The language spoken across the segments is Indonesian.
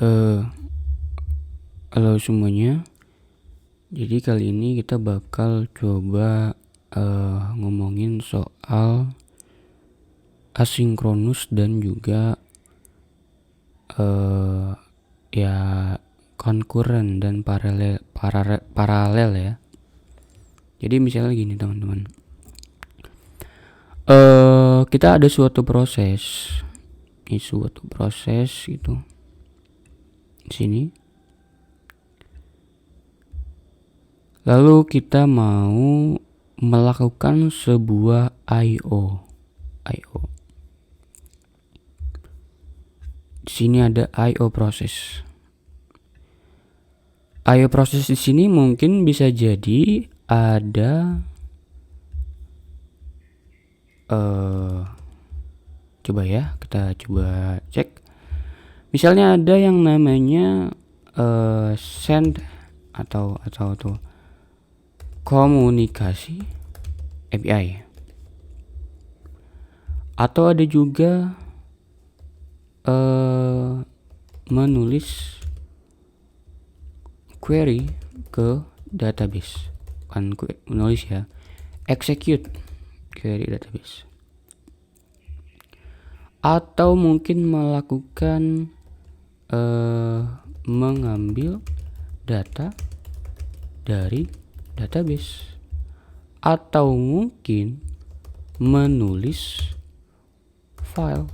Eh, Halo semuanya. Jadi kali ini kita bakal coba ngomongin soal asinkronus dan juga ya konkuren dan paralel ya. Jadi misalnya gini teman-teman. Kita ada suatu proses. Ini suatu proses gitu. Di sini. Lalu kita mau melakukan sebuah I/O. Di sini ada I/O proses. I/O proses di sini mungkin bisa jadi ada coba ya, kita coba cek. Misalnya ada yang namanya send atau tuh komunikasi API. Atau ada juga menulis query ke database. Bukan menulis ya, execute query database. Atau mungkin melakukan mengambil data dari database, atau mungkin menulis file.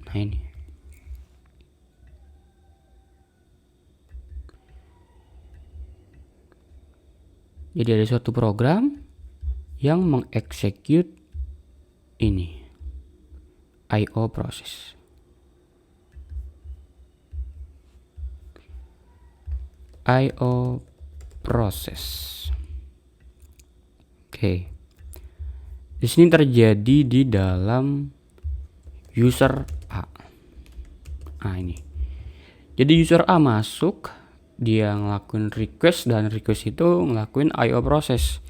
Nah ini. Jadi ada suatu program yang mengeksekut ini I/O proses. I/O proses. Oke. Di sini terjadi di dalam user A. Nah ini. Jadi user A masuk, dia ngelakuin request, dan request itu ngelakuin I/O proses.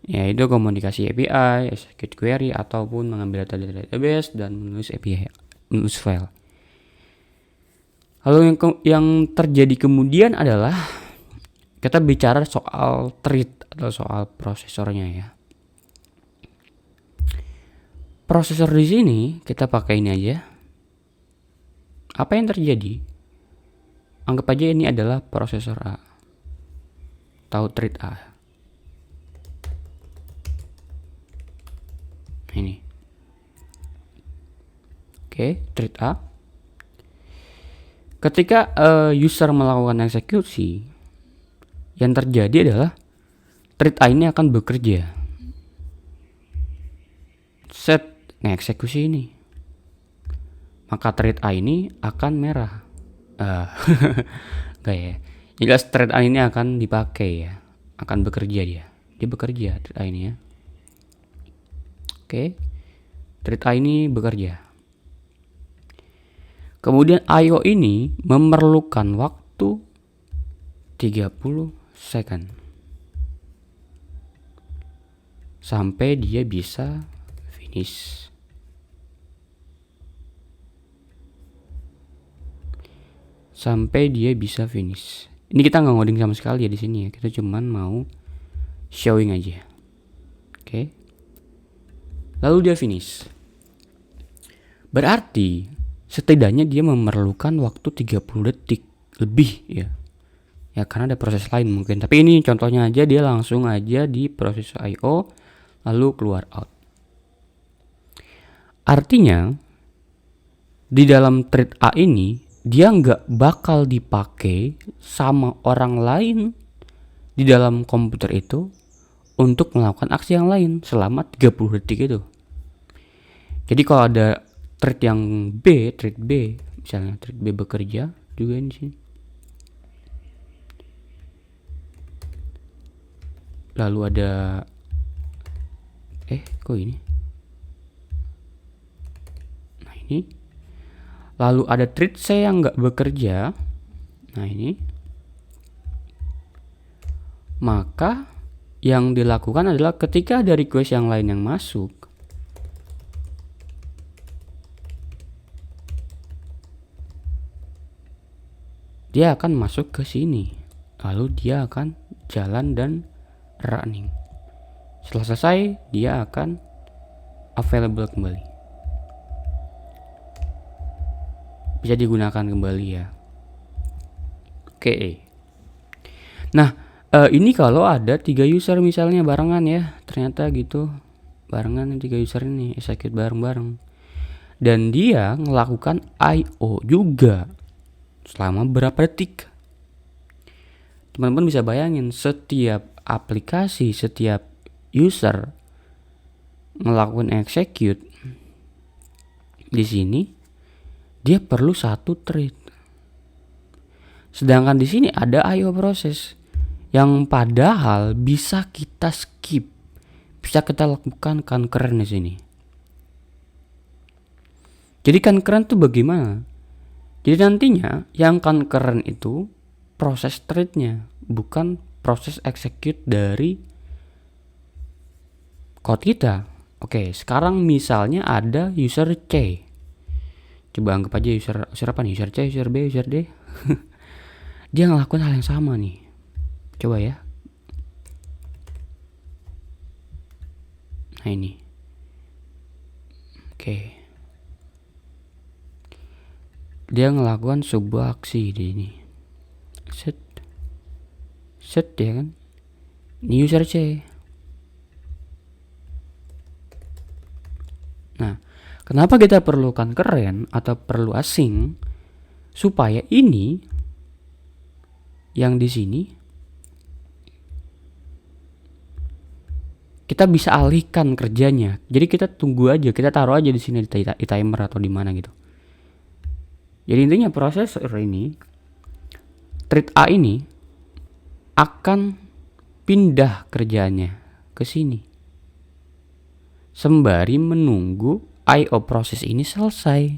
Yaitu komunikasi API, execute query, ataupun mengambil data dari database dan menulis API, menulis file. Lalu yang terjadi kemudian adalah kita bicara soal thread atau soal prosesornya ya. Prosesor di sini kita pakai ini aja. Apa yang terjadi? Anggap aja ini adalah prosesor A atau thread A. Ini. Oke, thread A. Ketika user melakukan eksekusi, yang terjadi adalah thread A ini akan bekerja. Set ngeksekusi ini. Maka thread A ini akan merah. Enggak ya. Jelas thread A ini akan dipakai ya. Akan bekerja dia. Dia bekerja thread A ini ya. Oke. Thread A ini bekerja. Kemudian I/O ini memerlukan waktu 30 second sampai dia bisa finish. Ini kita nggak ngoding sama sekali ya di sini ya. Kita cuman mau showing aja. Oke. Lalu dia finish. Berarti setidaknya dia memerlukan waktu 30 detik lebih ya. Ya karena ada proses lain mungkin. Tapi ini contohnya aja, dia langsung aja di proses I/O lalu keluar out. Artinya di dalam thread A ini dia nggak bakal dipakai sama orang lain di dalam komputer itu untuk melakukan aksi yang lain selama 30 detik itu. Jadi kalau ada thread B, misalnya thread B bekerja juga di sini. Lalu ada kok ini? Nah ini. Lalu ada thread C yang nggak bekerja. Nah ini. Maka yang dilakukan adalah ketika ada request yang lain yang masuk, dia akan masuk ke sini, lalu dia akan jalan dan running. Setelah selesai, dia akan available kembali, bisa digunakan kembali ya. Oke. Nah, ini kalau ada 3 user misalnya barengan ya, ternyata gitu barengan 3 user ini execute bareng-bareng, dan dia melakukan IO juga selama berapa detik. Teman-teman bisa bayangin, setiap aplikasi, setiap user melakukan execute di sini, dia perlu 1 thread. Sedangkan di sini ada IO proses yang padahal bisa kita skip, bisa kita lakukan concurrent di sini. Jadi concurrent itu bagaimana? Jadi nantinya yang concurrent itu proses threadnya, bukan proses execute dari code kita. Oke, sekarang misalnya ada user C. Coba anggap aja user apa nih? User C, user B, user D. Dia ngelakuin hal yang sama nih. Coba ya. Nah ini. Oke. Dia ngelakukan sebuah aksi di sini. Set ya kan. Ini user C. Nah, kenapa kita perlu concurrent atau perlu async? Supaya ini yang di sini kita bisa alihkan kerjanya. Jadi kita tunggu aja, kita taruh aja di sini di timer atau di mana gitu. Jadi intinya prosesor ini, thread A ini akan pindah kerjanya ke sini sembari menunggu IO proses ini selesai.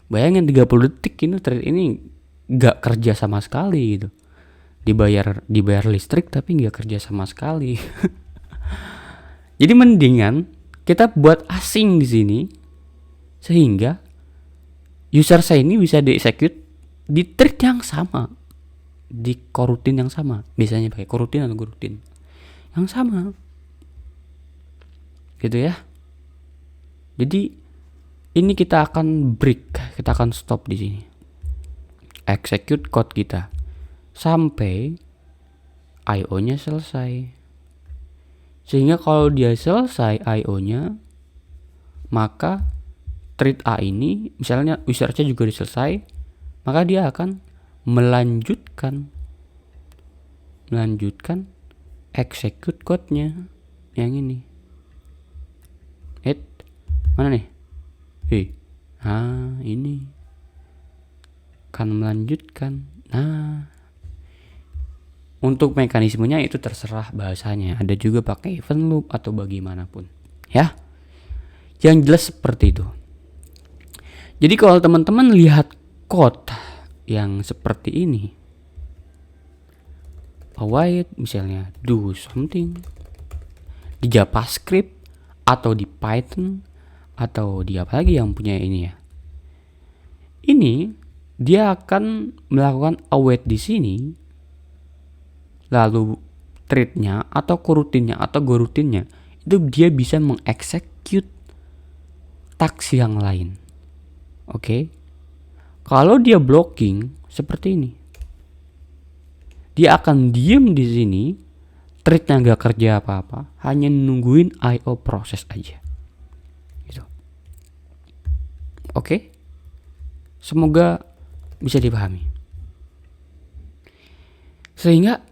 Bayangin 30 detik ini thread ini gak kerja sama sekali gitu. Dibayar listrik tapi nggak kerja sama sekali. Jadi mendingan kita buat async di sini sehingga user saya ini bisa di-execute di thread yang sama, di coroutine yang sama. Biasanya pakai coroutine atau coroutine yang sama, gitu ya. Jadi ini kita akan break, kita akan stop di sini. Execute code kita sampai IO-nya selesai. Sehingga kalau dia selesai IO-nya, maka thread A ini, misalnya user C juga selesai, maka dia akan melanjutkan execute code-nya yang ini. Mana nih? Ini akan melanjutkan. Nah, untuk mekanismenya itu terserah bahasanya. Ada juga pakai event loop atau bagaimanapun, ya. Yang jelas seperti itu. Jadi kalau teman-teman lihat code yang seperti ini, await misalnya do something di JavaScript atau di Python atau di apa lagi yang punya ini ya. Ini dia akan melakukan await di sini. Lalu thread-nya atau coroutine-nya atau goroutinnya itu dia bisa mengexecute task yang lain. Oke. Kalau dia blocking seperti ini, dia akan diem di sini, thread-nya nggak kerja apa-apa, hanya nungguin IO proses aja. Gitu. Oke. Semoga bisa dipahami. Sehingga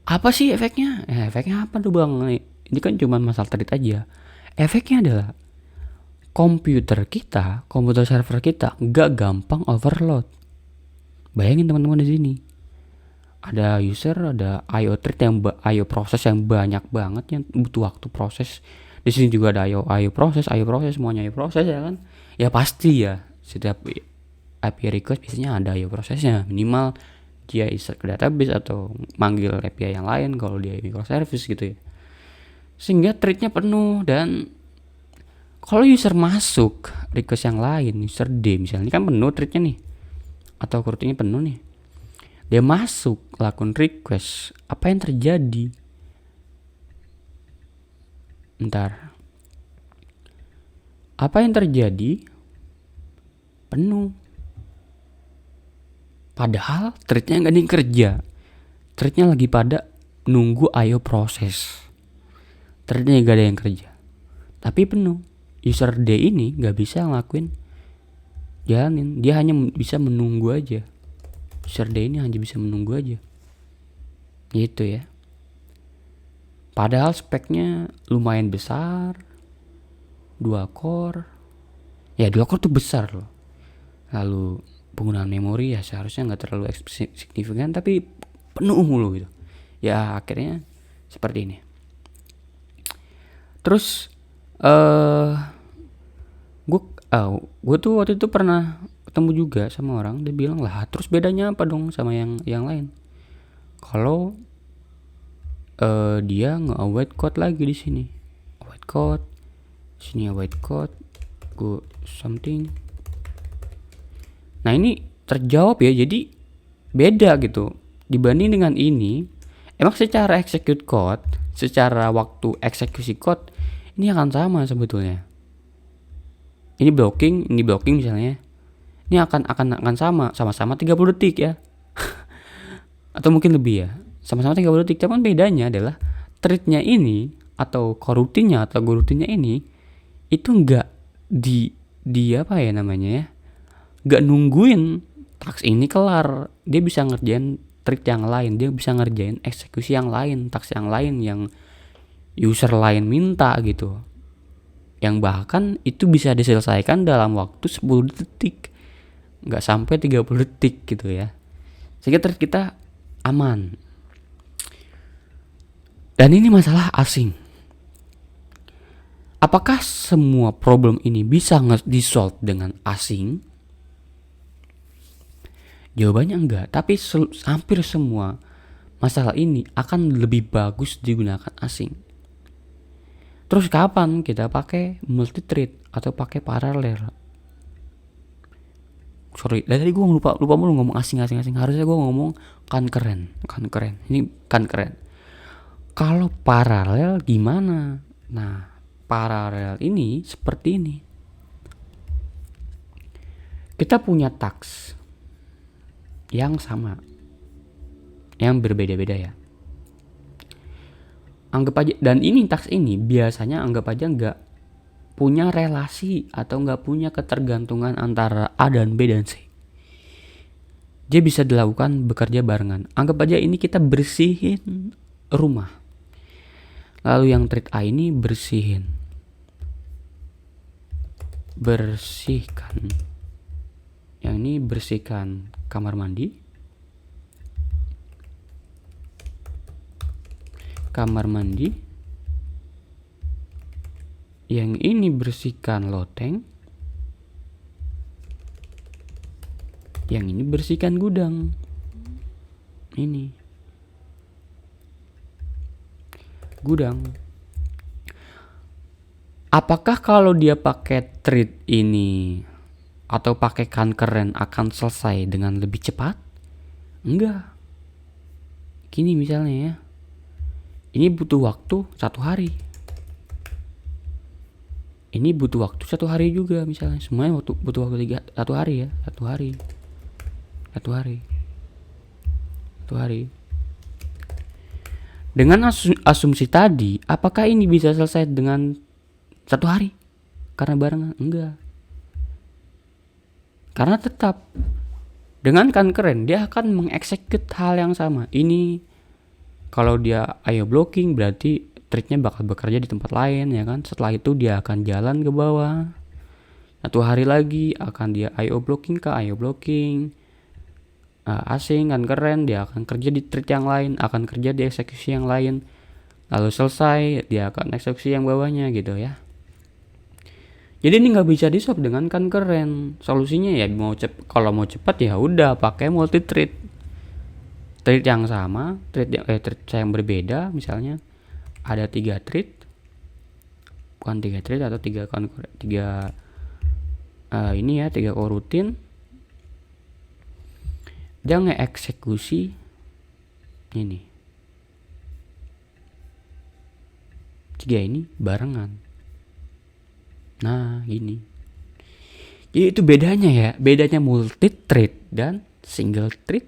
apa sih efeknya? Efeknya apa tuh bang? Ini kan cuma masalah thread aja. Efeknya adalah komputer server kita nggak gampang overload. Bayangin teman-teman di sini. Ada user, ada IO thread IO proses yang banyak banget yang butuh waktu proses. Di sini juga ada IO proses, semuanya IO proses ya kan? Ya pasti ya. Setiap IP request biasanya ada IO prosesnya, minimal dia insert ke database atau manggil API yang lain kalau dia microservice gitu ya. Sehingga threadnya penuh, dan kalau user masuk request yang lain, user D misalnya, ini kan penuh threadnya nih, atau coroutine penuh nih. dia masuk lakukan request, apa yang terjadi? Bentar. Apa yang terjadi? Penuh. Padahal threadnya nggak ada yang kerja. Threadnya lagi pada nunggu IO proses. Threadnya nggak ada yang kerja. Tapi penuh. User D ini nggak bisa ngelakuin jalanin. Dia hanya bisa menunggu aja. User D ini hanya bisa menunggu aja. Gitu ya. Padahal speknya lumayan besar. 2 core. Ya 2 core tuh besar loh. Lalu penggunaan memori ya seharusnya nggak terlalu signifikan, tapi penuh mulu gitu. Ya akhirnya seperti ini. Terus gue tuh waktu itu pernah ketemu juga sama orang, dia bilang lah terus bedanya apa dong sama yang lain? Kalau dia nge-await code lagi di sini, await code, sini await code, go something. Nah ini terjawab ya, jadi beda gitu dibanding dengan ini. Emang secara execute code, secara waktu eksekusi code ini akan sama sebetulnya. Ini blocking misalnya. Ini akan sama-sama 30 detik ya. Atau mungkin lebih ya. Sama-sama 30 detik. Cuman bedanya adalah threadnya ini atau coroutine-nya atau goroutine-nya ini itu enggak di apa ya namanya ya? Enggak nungguin task ini kelar. Dia bisa ngerjain thread yang lain, dia bisa ngerjain eksekusi yang lain, task yang lain yang user lain minta gitu. Yang bahkan itu bisa diselesaikan dalam waktu 10 detik. Enggak sampai 30 detik gitu ya. Sehingga thread kita aman. Dan ini masalah asing. Apakah semua problem ini bisa di-solve dengan asing? Jawabannya enggak, tapi hampir semua masalah ini akan lebih bagus digunakan asing. Terus kapan kita pakai multi-thread atau pakai paralel? Sorry, dari tadi gue lupa mulu ngomong asing. Harusnya gue ngomong concurrent. Ini concurrent. Kalau paralel gimana? Nah, paralel ini seperti ini. Kita punya task yang sama, yang berbeda-beda ya. Anggap aja, dan ini task ini biasanya anggap aja nggak punya relasi atau nggak punya ketergantungan antara A dan B dan C. Dia bisa dilakukan bekerja barengan. Anggap aja ini kita bersihin rumah. Lalu yang thread A ini bersihkan. Yang ini bersihkan kamar mandi. Yang ini bersihkan loteng. Yang ini bersihkan gudang. Ini gudang. Apakah kalau dia pakai thread ini atau pakai concurrent akan selesai dengan lebih cepat? Enggak. Gini misalnya ya. Ini butuh waktu 1 hari. Ini butuh waktu 1 hari juga misalnya. Semuanya butuh waktu 1 hari ya. 1 hari. Dengan asumsi tadi, apakah ini bisa selesai dengan 1 hari? Karena barengan? Enggak. Karena tetap dengan concurrent dia akan mengeksekut hal yang sama. Ini kalau dia IO blocking berarti threadnya bakal bekerja di tempat lain ya kan. Setelah itu dia akan jalan ke bawah. 1 hari lagi akan dia IO blocking ke IO blocking. Asing concurrent dia akan kerja di thread yang lain, akan kerja di eksekusi yang lain. Lalu selesai dia akan eksekusi yang bawahnya gitu ya. Jadi ini nggak bisa di-solve dengan concurrent. Solusinya ya kalau mau cepat ya udah pakai multi thread. Thread yang sama, thread yang berbeda, misalnya ada 3 thread. Bukan 3 thread atau 3 coroutine. dia ngeeksekusi ini 3 ini barengan. Nah gini, jadi itu bedanya ya, bedanya multi thread dan single thread.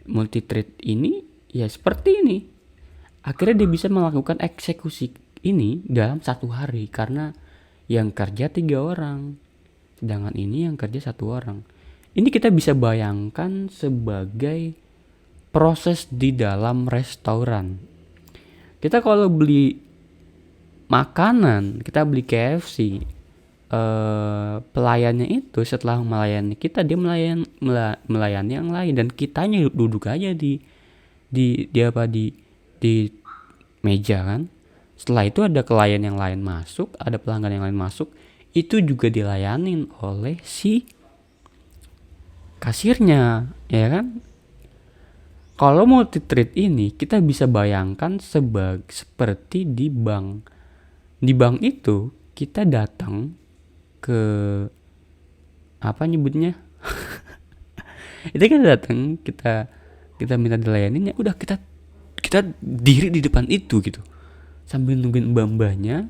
Multi thread ini ya seperti ini, akhirnya dia bisa melakukan eksekusi ini dalam 1 hari karena yang kerja 3 orang, sedangkan ini yang kerja 1 orang. Ini kita bisa bayangkan sebagai proses di dalam restoran. Kita kalau beli makanan, kita beli KFC, pelayannya itu setelah melayani kita, dia melayani yang lain, dan kitanya duduk aja di meja kan. Setelah itu ada klien yang lain masuk, ada pelanggan yang lain masuk, itu juga dilayanin oleh si kasirnya, ya kan? Kalau multi thread ini kita bisa bayangkan seperti di bank. Di bank itu kita datang ke apa nyebutnya? Itu kan datang, kita minta dilayanin, ya udah kita diri di depan itu gitu. Sambil nungguin mbak-mbaknya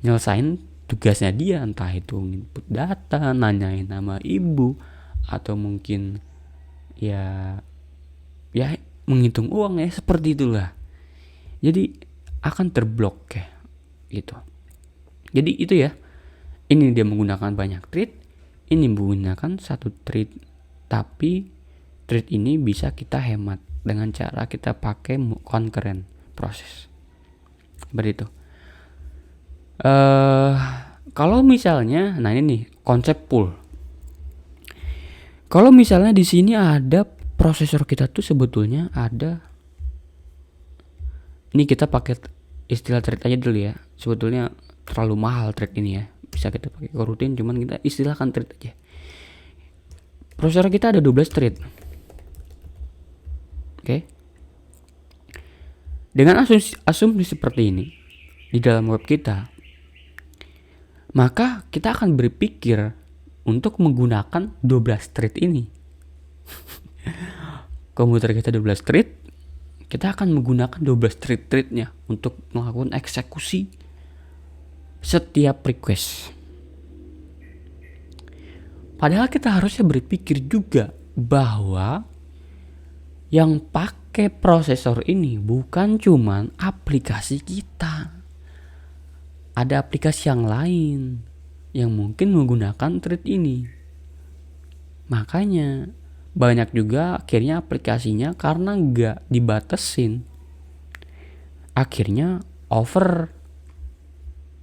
nyelesain tugasnya dia, entah itu input data, nanyain nama ibu, atau mungkin ya menghitung uang ya, seperti itulah. Jadi akan terblok ya gitu. Jadi itu ya, ini dia menggunakan banyak thread, ini menggunakan 1 thread, tapi thread ini bisa kita hemat dengan cara kita pakai concurrent proses. Seperti itu. Kalau misalnya, nah ini nih konsep pool. Kalau misalnya di sini ada prosesor kita tuh sebetulnya ada, ini kita pakai istilah thread aja dulu ya. Sebetulnya terlalu mahal thread ini ya. Bisa kita pakai coroutine, cuman kita istilahkan thread aja. Prosesor kita ada 12 thread. Oke. Dengan asumsi seperti ini di dalam web kita, maka kita akan berpikir untuk menggunakan 12 thread ini. Komputer kita 12 thread, kita akan menggunakan 12 thread-threadnya untuk melakukan eksekusi setiap request. Padahal kita harusnya berpikir juga bahwa yang pakai prosesor ini bukan cuman aplikasi kita. Ada aplikasi yang lain yang mungkin menggunakan thread ini. Makanya banyak juga akhirnya aplikasinya karena nggak dibatesin, akhirnya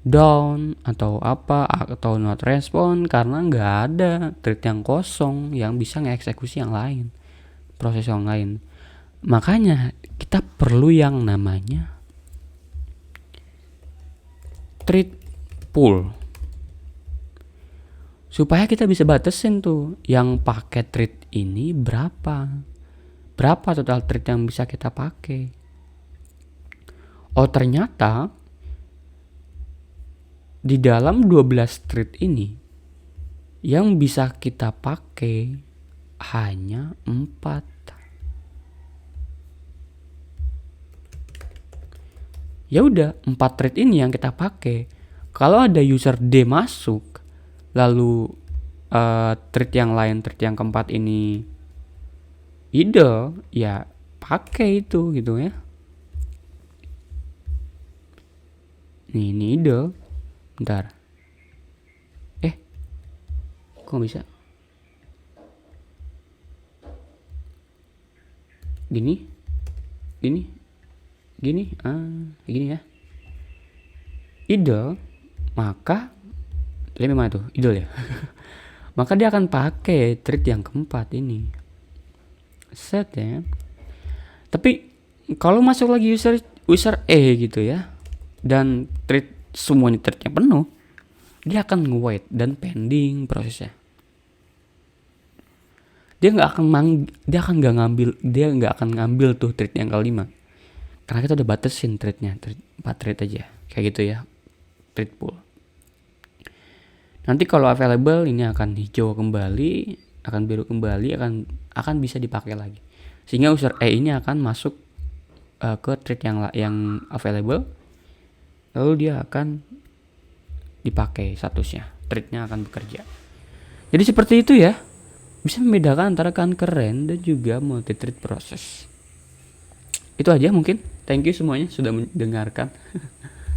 down atau apa, atau not respond karena nggak ada thread yang kosong yang bisa ngeksekusi yang lain, proses yang lain. Makanya kita perlu yang namanya thread pool supaya kita bisa batasin tuh yang pakai thread ini berapa total thread yang bisa kita pakai. Oh ternyata di dalam 12 thread ini yang bisa kita pakai hanya 4. Ya udah, 4 thread ini yang kita pakai. Kalau ada user D masuk, lalu thread yang lain, thread yang keempat ini idle, ya pakai itu gitu ya. Nih, ini idle. Bentar. Kok bisa? Gini ya. Idle, maka ini mana tuh? Idle ya. Maka dia akan pakai thread yang keempat ini. Set ya. Tapi kalau masuk lagi user E gitu ya, dan thread semuanya threadnya penuh, dia akan nge-wait dan pending prosesnya. Dia nggak akan ngambil tuh thread yang kelima, karena kita udah batasin threadnya 4 thread aja, kayak gitu ya, thread pool. Nanti kalau available ini akan hijau kembali, akan biru kembali, akan bisa dipakai lagi. Sehingga user E ini akan masuk ke thread yang available, lalu dia akan dipakai statusnya, threadnya akan bekerja. Jadi seperti itu ya, bisa membedakan antara concurrent dan juga multi thread proses. Itu aja mungkin. Thank you semuanya sudah mendengarkan.